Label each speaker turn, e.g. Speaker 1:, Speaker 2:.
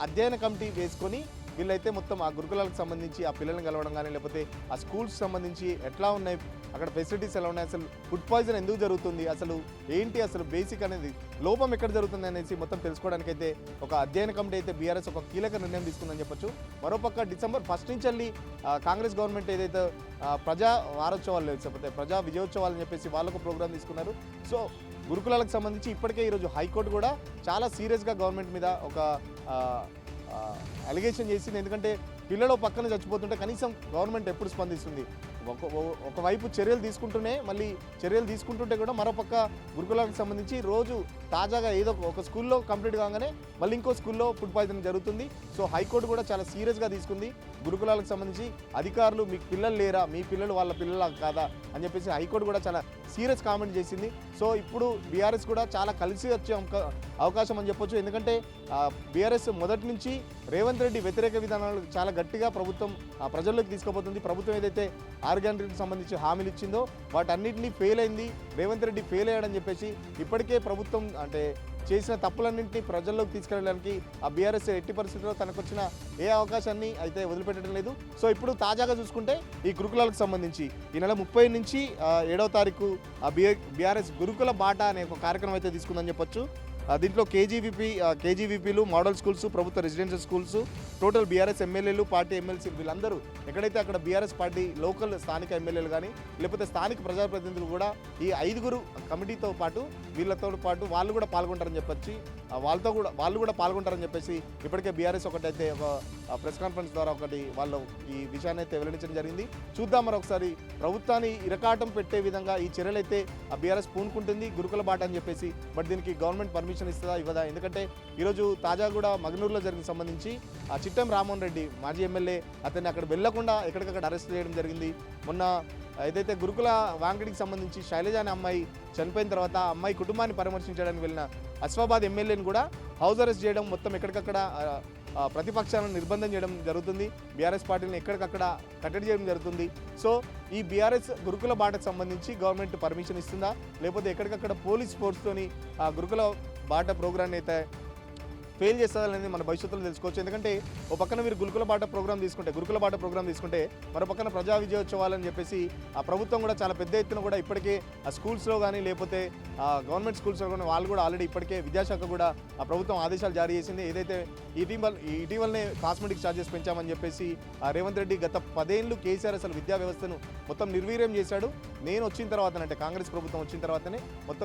Speaker 1: అధ్యయన కమిటీ వేసుకొని వీళ్ళైతే మొత్తం ఆ గురుకులాలకు సంబంధించి ఆ పిల్లల్ని కలవడం కానీ లేకపోతే ఆ స్కూల్స్ సంబంధించి ఎట్లా ఉన్నాయి, అక్కడ ఫెసిలిటీస్ ఎలా ఉన్నాయి, అసలు ఫుడ్ పాయిజన్ ఎందుకు జరుగుతుంది, అసలు ఏంటి, అసలు బేసిక్ అనేది లోపం ఎక్కడ జరుగుతుంది అనేసి మొత్తం తెలుసుకోవడానికైతే ఒక అధ్యయన కమిటీ అయితే బీఆర్ఎస్ ఒక కీలక నిర్ణయం తీసుకుందని చెప్పొచ్చు. మరోపక్క డిసెంబర్ 1 నుంచి వెళ్ళి కాంగ్రెస్ గవర్నమెంట్ ఏదైతే ప్రజా వారోత్సవాలు లేకపోతే ప్రజా విజయోత్సవాలు అని చెప్పేసి వాళ్ళకు ప్రోగ్రామ్ తీసుకున్నారు. సో గురుకులాలకు సంబంధించి ఇప్పటికే ఈరోజు హైకోర్టు కూడా చాలా సీరియస్గా గవర్నమెంట్ మీద ఒక అలిగేషన్ చేసింది. ఎందుకంటే పిల్లలు పక్కన చచ్చిపోతుంటే కనీసం గవర్నమెంట్ ఎప్పుడు స్పందిస్తుంది? ఒకవైపు చర్యలు తీసుకుంటుంటే కూడా మరోపక్క గురుకులాలకు సంబంధించి రోజు తాజాగా ఏదో ఒక స్కూల్లో కంప్లీట్ కాగానే మళ్ళీ ఇంకో స్కూల్లో ఫుడ్ పాయిజన్ జరుగుతుంది. సో హైకోర్టు కూడా చాలా సీరియస్గా తీసుకుంది. గురుకులాలకు సంబంధించి అధికారులు మీకు పిల్లలు లేరా, మీ పిల్లలు వాళ్ళ పిల్లల కాదా అని చెప్పేసి హైకోర్టు కూడా చాలా సీరియస్ కామెంట్ చేసింది. సో ఇప్పుడు బీఆర్ఎస్ కూడా చాలా కలిసి వచ్చే అవకాశం అని చెప్పొచ్చు. ఎందుకంటే బీఆర్ఎస్ మొదటి నుంచి రేవంత్ రెడ్డి వ్యతిరేక విధానాలు చాలా గట్టిగా ప్రభుత్వం ప్రజల్లోకి తీసుకుపోతుంది. ప్రభుత్వం ఏదైతే 6 గంటలకు సంబంధించి హామీలు ఇచ్చిందో వాటన్నిటినీ ఫెయిల్ అయింది. రేవంత్ రెడ్డి ఫెయిల్ అయ్యాడని చెప్పేసి ఇప్పటికే ప్రభుత్వం చేసిన తప్పులన్నింటినీ ప్రజల్లోకి తీసుకెళ్ళడానికి ఆ బీఆర్ఎస్ ఎట్టి పరిస్థితుల్లో తనకు వచ్చిన ఏ అవకాశాన్ని అయితే వదిలిపెట్టడం లేదు. సో ఇప్పుడు తాజాగా చూసుకుంటే ఈ గురుకులాలకు సంబంధించి ఈ నెల 30 నుంచి 7వ తారీఖు బీఆర్ఎస్ గురుకుల బాట అనే ఒక కార్యక్రమం అయితే తీసుకుందని చెప్పొచ్చు. దీంట్లో కేజీవీపీలు, మోడల్ స్కూల్స్, ప్రభుత్వ రెసిడెన్షియల్ స్కూల్స్, టోటల్ బీఆర్ఎస్ ఎమ్మెల్యేలు, పార్టీ ఎమ్మెల్సీలు వీళ్ళందరూ ఎక్కడైతే అక్కడ బీఆర్ఎస్ పార్టీ లోకల్ స్థానిక ఎమ్మెల్యేలు కానీ లేకపోతే స్థానిక ప్రజాప్రతినిధులు కూడా ఈ 5 కమిటీతో పాటు వీళ్ళతో పాటు వాళ్ళు కూడా పాల్గొంటారని చెప్పేసి ఇప్పటికే బీఆర్ఎస్ ఒకటైతే ఒక ప్రెస్ కాన్ఫరెన్స్ ద్వారా వాళ్ళు ఈ విషయాన్ని అయితే వెల్లడించడం జరిగింది. చూద్దాం మరొకసారి ప్రభుత్వాన్ని ఇరకాటం పెట్టే విధంగా ఈ చర్యలు అయితే ఆ బీఆర్ఎస్ పూనుకుంటుంది గురుకుల బాట అని చెప్పేసి. బట్ దీనికి గవర్నమెంట్ పర్మిషన్ ఇస్తుందా ఇవ్వదా? ఎందుకంటే ఈరోజు తాజా కూడా మగనూరులో జరిగిన సంబంధించి ఆ చిట్టెం రామ్మోహన్ రెడ్డి మాజీ ఎమ్మెల్యే అతన్ని అక్కడ వెళ్లకుండా ఎక్కడికక్కడ అరెస్ట్ చేయడం జరిగింది. మొన్న ఏదైతే గురుకుల వాంకిడికి సంబంధించి శైలజ అనే అమ్మాయి చనిపోయిన తర్వాత ఆ అమ్మాయి కుటుంబాన్ని పరామర్శించడానికి వెళ్ళిన అస్ఫాబాద్ ఎమ్మెల్యేని కూడా హౌస్ అరెస్ట్ చేయడం, మొత్తం ఎక్కడికక్కడ ప్రతిపక్షాలను నిర్బంధం చేయడం జరుగుతుంది. బీఆర్ఎస్ పార్టీని ఎక్కడికక్కడ కట్టడి చేయడం జరుగుతుంది. సో ఈ బీఆర్ఎస్ గురుకుల బాటకు సంబంధించి గవర్నమెంట్ పర్మిషన్ ఇస్తుందా, లేకపోతే ఎక్కడికక్కడ పోలీస్ ఫోర్స్తోని ఆ గురుకుల బాట ప్రోగ్రాన్ని అయితే ఫెయిల్ చేస్తారనేది మన భవిష్యత్తులో తెలుసుకోవచ్చు. ఎందుకంటే ఒక పక్కన మీరు గురుకుల బాట ప్రోగ్రామ్ తీసుకుంటే మరో పక్కన ప్రజా విజయోత్సవాలని చెప్పేసి ఆ ప్రభుత్వం కూడా చాలా పెద్ద ఎత్తున కూడా ఇప్పటికే ఆ స్కూల్స్లో కానీ లేకపోతే గవర్నమెంట్ స్కూల్స్లో కానీ వాళ్ళు కూడా ఆల్రెడీ ఇప్పటికే విద్యాశాఖ కూడా ఆ ప్రభుత్వం ఆదేశాలు జారీ చేసింది. ఏదైతే ఇటీవలనే కాస్మెటిక్ ఛార్జెస్ పెంచామని చెప్పేసి రేవంత్ రెడ్డి గత 10 ఏళ్ళు కేసీఆర్ అసలు విద్యా వ్యవస్థను మొత్తం నిర్వీర్యం చేశాడు. నేను వచ్చిన తర్వాత అంటే కాంగ్రెస్ ప్రభుత్వం వచ్చిన తర్వాతనే మొత్తం